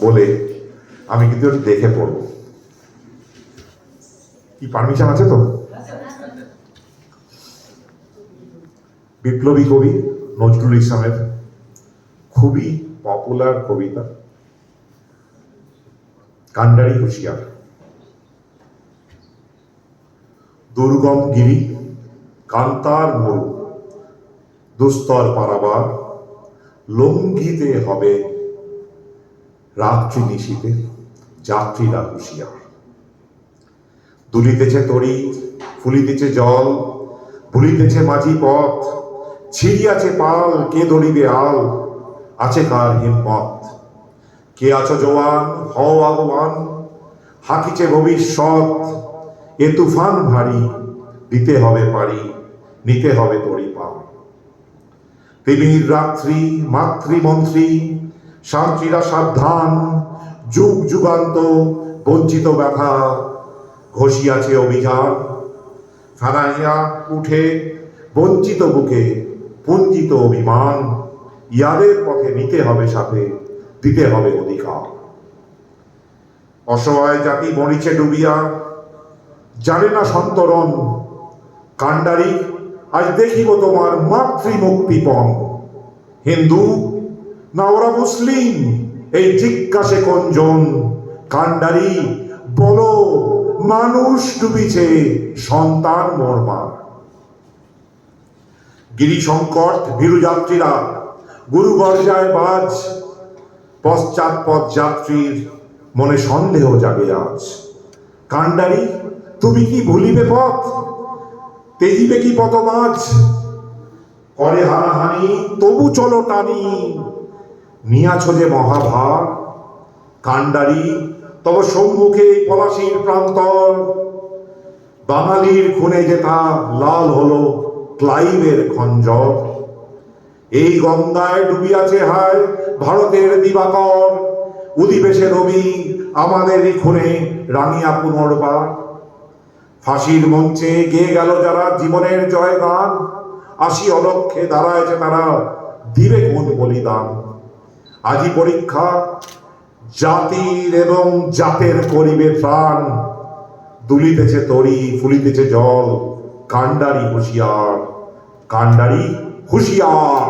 বলে আমি কিন্তু একটু দেখে পড়বো। কি পারমিশন আছে তো? বিপ্লবী কবি নজরুল ইসলামের খুবই পপুলার কবিতা কান্ডারি হুঁশিয়ার। দুর্গম গিরি কান্তার মরু দুস্তর পারাবার লঙ্ঘিতে হবে রাত্রি নিশীতে যাত্রীরা হুঁশিয়ার। দুলিতেছে তরি ফুলিতেছে জল ভুলিতেছে মাঝি পথ ছিড়িয়াছে পাল কে ধরিবে আল আছে কার হিম্মত। কে আছো জওয়ান হও আহ্বান হাকিছে ভবিষ্যৎ এ তুফান ভারী দিতে হবে পারি নিতে হবে তরি পাল। তিমির রাত্রি মাতৃমন্ত্রী শান্তিরা সাবধান যুগ যুগান্ত বঞ্চিত ব্যথা ঘষিয়াছে অভিযান। ফেনাইয়া উঠে বঞ্চিত বুকে পুঞ্জিত অভিমান ইয়াদের পথে নিতে হবে সাথে দিতে হবে অধিকার। অসহায় জাতি মরিছে ডুবিয়া জানে না সন্তরণ কান্ডারি আজ দেখিব তোমার মাতৃমুক্তিপণ। হিন্দু না ওরা মুসলিম এই জিজ্ঞাসে কোনজন কান্ডারি বলো মানুষ ডুবিছে সন্তান মরমার। গিরি সংকট ভীরু যাত্রীরা গুরু গর্জায় বাজ পশ্চাৎপদ যাত্রীর মনে সন্দেহ জাগে আজ। কান্ডারি তুমি কি ভুলিবে পথ তেজিবে কি পথমাঝ করে হানাহানি তবু চলো টানি নিয়াছ যে মহাভার। কান্ডারি তব সম্মুখে পলাশীর প্রান্তর বাঙালির খুনে যেটা লাল হলো ক্লাইভের খঞ্জর। এই গঙ্গায় ডুবিয়াছে হায় ভারতের দিবাকর উদিবেশে রবি আমাদেরই খুনে রাঙিয়া পুনর্বার। ফাঁসির মঞ্চে গেয়ে গেল যারা জীবনের জয়গান আসি অলক্ষে দাঁড়ায়ছে তারা দিবে কোন বলিদান। আজি পরীক্ষা জাতির এবং জাতের করিবে ত্রাণ দুলিতেছে তরি ফুলিতেছে জল কান্ডারি হুঁশিয়ার কান্ডারি হুঁশিয়ার।